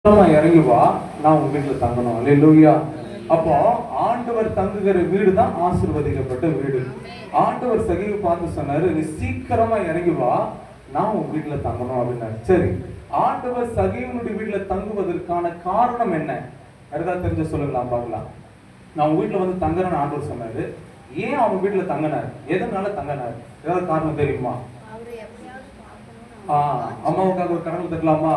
இறங்கி வா, நான் உங்க வீட்டுல தங்கணும். அல்லேலூயா. அப்போ ஆண்டவர் தங்குகிற வீடு தான் ஆசீர்வதிக்கப்பட்ட வீடு. ஆண்டவர் சகீவை பார்த்து சொன்னாரு, நீ சீக்கிரமா இறங்கி வா, நான் உங்க வீட்டுல தங்கணும் அப்படின்னாரு. சரி, ஆண்டவர் சகீவனுடைய வீட்டுல தங்குவதற்கான காரணம் என்ன? யாருக்காவது தெரிஞ்ச சொல்லுங்களா பார்க்கலாம். நான் உங்க வீட்டுல வந்து தங்குறேன்னு ஆண்டவர் சொன்னாரு. ஏன் அவங்க வீட்டுல தங்கினார்? எதனால தங்கினார்? ஏதாவது காரணம் தெரியுமா? அம்மாவுக்காக ஒரு கடவுள் தட்டலாமா?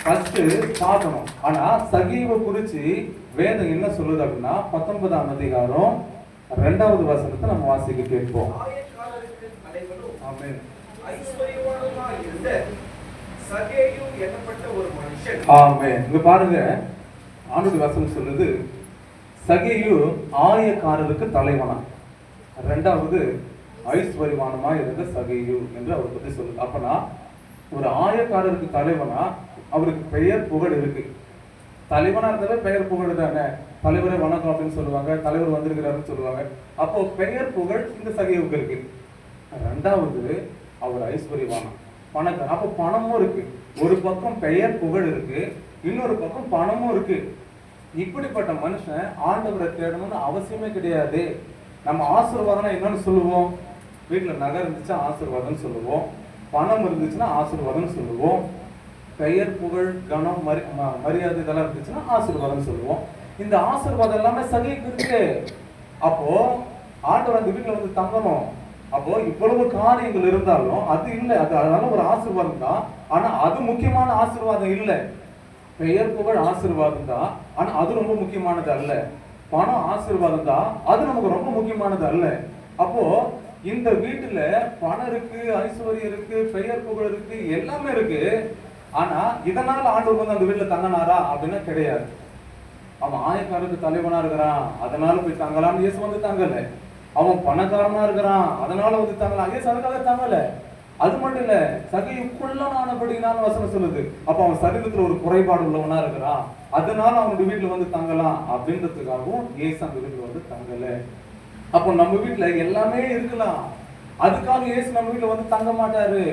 ஃபர்ஸ்ட் பார்க்கணும். ஆனா சகீவை குறிச்சு வேதம் என்ன சொல்லுது அப்படின்னா 19ஆம் அதிகாரம் 2வது வசனத்தை நம்ம வாசிக்க கேட்போம். ஆமென். ஆமென். இங்க பாருங்க, ஆண்டவருடைய வசனம் சொல்லுது, சகேயு ஆயக்காரருக்கு தலைவனா, 2வது ஐஸ்வர்யவானுமா இருந்த சகேயு என்று அவர் பத்தி சொல்லுது. அப்பனா ஒரு ஆயக்காரருக்கு தலைவனா அவருக்கு பெயர் புகழ் இருக்கு. தலைவனா இருந்தாலே பெயர் புகழ் தானே. தலைவரே வணக்கம் அப்படின்னு சொல்லுவாங்க, தலைவர் வந்திருக்கிறாருன்னு சொல்லுவாங்க. அப்போ பெயர் புகழ் இந்த சகேயுக்கு இருக்கு. 2வது அவர் ஐஸ்வர்யவானா, பணக்காரன். அப்போ பணமும் இருக்கு. ஒரு பக்கம் பெயர் புகழ் இருக்கு, இன்னொரு பக்கம் பணமும் இருக்கு. இப்படிப்பட்ட மனுஷன் ஆண்டவரை தேடணும்னு அவசியமே கிடையாது. நம்ம ஆசீர்வாதம்னா என்னன்னு சொல்லுவோம்? வீட்டுல நகை இருந்துச்சா ஆசீர்வாதம் சொல்லுவோம், பணம் இருந்துச்சுன்னா ஆசீர்வாதம் சொல்லுவோம், பெயர் புகழ் கனம் மரியாதை இதெல்லாம் இருந்துச்சுன்னா ஆசீர்வாதம் சொல்லுவோம். இந்த ஆசீர்வாதம் எல்லாமே சகேயுக்கு இருக்கு. அப்போ ஆண்டவர் அந்த வீட்டுல வந்து தங்கணும். அப்போ இவ்வளவு காரியங்கள் இருந்தாலும் அது இல்லை, அது அதனால ஒரு ஆசீர்வாதம் தான். ஆனா அது முக்கியமான ஆசீர்வாதம் இல்லை. பெயர் புகழ் ஆசீர்வாதம் தான், ஆனா அது ரொம்ப முக்கியமானது அல்ல. பணம் ஆசீர்வாதம் தான், அது நமக்கு ரொம்ப முக்கியமானது அல்ல. அப்போ இந்த வீட்டுல பணம் இருக்கு, ஐஸ்வர்யம் இருக்கு, பெயர் புகழ் இருக்கு, எல்லாமே இருக்கு. ஆனா இதனால ஆண்டவர் வந்து அந்த வீட்டுல தங்கினாரா அப்படின்னா கிடையாது. அவன் ஆயக்காரருக்கு தலைவனா இருக்கிறான் அதனால போய் தங்கலாம்னு இயேசு வந்து தங்கல. அவன் பணக்காரனா இருக்கிறான் அதனால வந்து தங்கலாம், இயேசு அதுக்காக தங்கல. அது மட்டும் இல்ல, சகேயுக்குள்ளனானபடினால வசனம் சொல்லுது. அப்ப அவன் சரீரத்துல ஒரு குறைபாடு உள்ளவனா இருக்கிறான், அதனால அவனுடைய வீட்டுல வந்து தங்கலாம் அப்படின்றதுக்காகவும் இயேசு அந்த வீட்டுல வந்து தங்கல. அப்போ நம்ம வீட்டுல எல்லாமே இருக்கலாம், அதுக்காக இயேசு நம்ம வீட்டுல வந்து தங்க மாட்டாரு.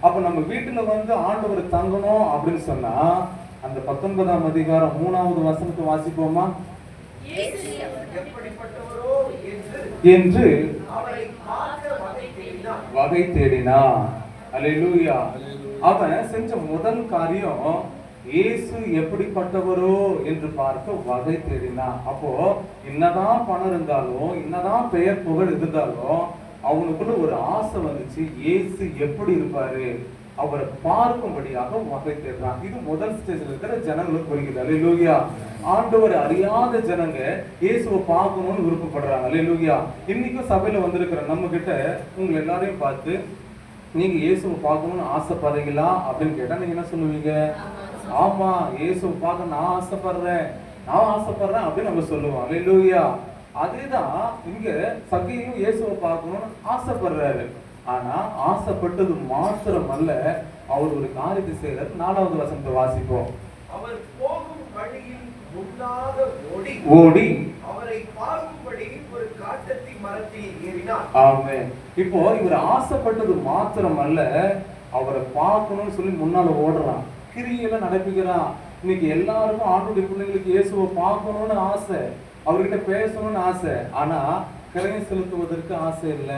அப்ப நம்ம வீட்டுல வந்து ஆண்டவர் தங்கணும் அப்படின்னு சொன்னா அந்த 19ஆம் அதிகாரம் 3வது வசனத்தை வாசிப்போமா? என்று வகை தேடினான். அல்லேலூயா. அவன் செஞ்ச முதல் காரியம் இயேசு எப்படிப்பட்டவரோ என்று பார்க்க வகை தேடினான். அப்போ என்னதான் பணம் இருந்தாலும், என்னதான் பெயர் புகழ் இருந்தாலும், அவனுக்குள்ள ஒரு ஆசை வந்துச்சு, இயேசு எப்படி இருப்பாரு அவரை பார்க்கும்படியாக வகை தேடுறான். இது முதல் ஸ்டேஜ்ல இருக்கிற ஜனங்களுக்கு குறிக்குது. அல்லேலூயா. ஆண்டவர் அறியாத ஜனங்க இயேசுவை பார்க்கணும்னு விருப்பப்படுறாங்க. அல்லேலூயா. இன்னைக்கும் சபையில வந்திருக்கிற நம்ம கிட்ட உங்களை எல்லாரையும் பார்த்து நீங்க இயேசுவை பார்க்கணும்னு ஆசைப்படுறீங்களா அப்படின்னு கேட்டா நீங்க என்ன சொல்லுவீங்க? ஆமா, இயேசுவை பார்க்க நான் ஆசைப்படுறேன் அப்படின்னு நம்ம சொல்லுவோம். அல்லேலூயா. அதேதான் இங்க சகேயும் இயேசுவை பார்க்கணும்னு ஆசைப்படுறாரு. ஆனா ஆசைப்பட்டது மாத்திரம் அல்ல, அவர் ஒரு காரியத்தை செய்யறாரு. 4வது வசனத்தை வாசிப்போம். அவர் போகும் வழியில் முன்னாக ஓடி அவரை பார்க்கும்படி ஒரு காட்டத்தி மரத்தில் ஏறினார். ஆமென். இப்போ இவர் ஆசைப்பட்டது மாத்திரம் அல்ல, அவரை பார்க்கணும்னு சொல்லி முன்னால ஓடுறான், கிரியையில நடப்பிக்கிறான். இன்னைக்கு எல்லாருக்கும் ஆண்டவருடைய பிள்ளைங்களுக்கு இயேசுவை பார்க்கணும்னு ஆசை, அவர்கிட்ட பேசணும்னு ஆசை. ஆனா கிரையம் செலுத்துவதற்கு ஆசை இல்ல,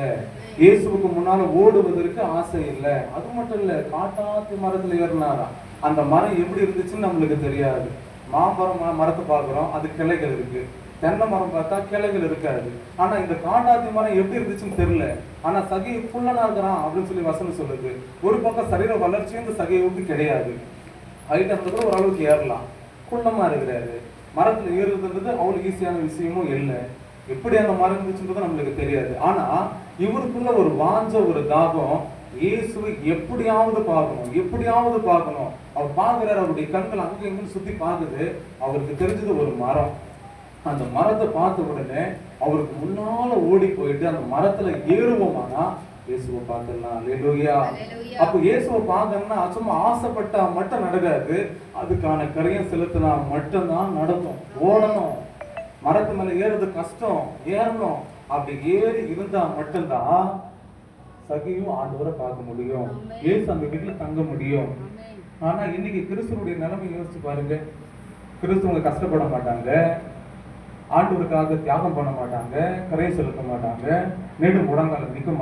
இயேசுவுக்கு முன்னால ஓடுவதற்கு ஆசை இல்ல. அது மட்டும் இல்ல, காட்டாத்தி மரத்துல ஏறினாராம். அந்த மரம் எப்படி இருந்துச்சுன்னு நம்மளுக்கு தெரியாது. மாமரம் மரத்தை பார்க்கிறோம், அது கிளைகள் இருக்கு. தென்னை மரம் பார்த்தா கிளைகள் இருக்காது. ஆனா இந்த காட்டாத்தி மரம் எப்படி இருந்துச்சுன்னு தெரியல. ஆனா சகேயு குள்ளனா இருக்கிறான் அப்படின்னு சொல்லி வசனம் சொல்லுது. ஒரு பக்கம் சரீர வளர்ச்சியும் இந்த சகேயுக்கு கிடையாது. ஹைட் கூட ஓரளவுக்கு ஏறலாம், குள்ளமா இருக்கிறாரு. மரத்துல ஏறுறதுன்றது அவ்வளவு ஈஸியான விஷயமும் இல்லை. எப்படி அந்த மரம் இருந்துச்சுன்றது நம்மளுக்கு தெரியாது. ஆனா இவருக்குள்ள ஒரு வாஞ்ச, ஒரு தாகம், இயேசுவை எப்படியாவது பார்க்கணும். அவர் பார்க்கிறாரு, அவருடைய கண்கள் அங்க இங்கன்னு சுத்தி பார்க்குது. அவருக்கு தெரிஞ்சது ஒரு மரம். அந்த மரத்தை பார்த்த உடனே அவருக்கு முன்னால ஓடி போயிட்டு அந்த மரத்துல ஏறுவோமானா இயேசுவை பார்த்துடலாம். அல்லேலூயா. அப்ப இயேசுவை பார்க்கணும்னா சும்மா ஆசைப்பட்டா மட்டும் நடக்காது, அதுக்கான கரையம் செலுத்தினா மட்டும்தான் நடக்கும். ஓடணும், மரத்து மேல ஏறுறது கஷ்டம், ஏறணும். அப்படி ஏறி இருந்தா மட்டும்தான் சகேயும் ஆண்டவரை பார்க்க முடியும், இயேசு அந்த வீட்டுல தங்க முடியும். ஆனா இன்னைக்கு கிறிஸ்துவனுடைய நிலைமை யோசிச்சு பாருங்க. கிறிஸ்துவங்க கஷ்டப்பட மாட்டாங்க, ஆண்டவருக்காக தியாகம் பண்ண மாட்டாங்க, கரையை செலுத்த மாட்டாங்க, நெடு முழங்கால நிற்க மாட்டாங்க.